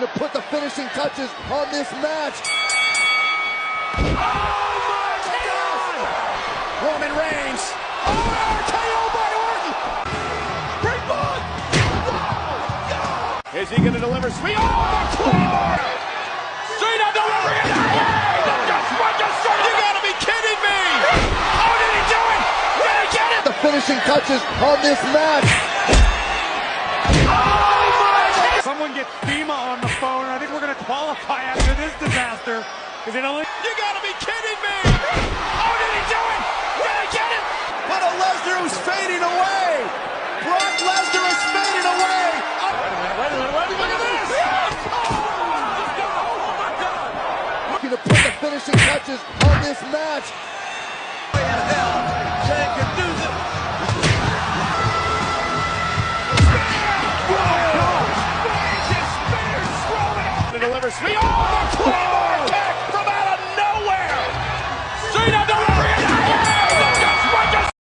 To put the finishing touches on this match. Oh my God! Roman Reigns. Oh, KO by Orton. Great ball. Oh, is he going to deliver? Sweet. Oh, the claymore. Cena delivering it. You got to be kidding me. How did he do it? Did he get it? The finishing touches on this match. Someone get FEMA on the phone. I think we're going to qualify after this disaster. Because it only... You got to be kidding me! How did he do it? Did he get it? But a Lesnar who's fading away. Brock Lesnar is fading away. Wait a minute. Look at this! Oh my God! Looking to put the finishing touches on this match. Way in hell. Jake can do this. Delivers me. Oh, the claymore kick from out of nowhere. Cena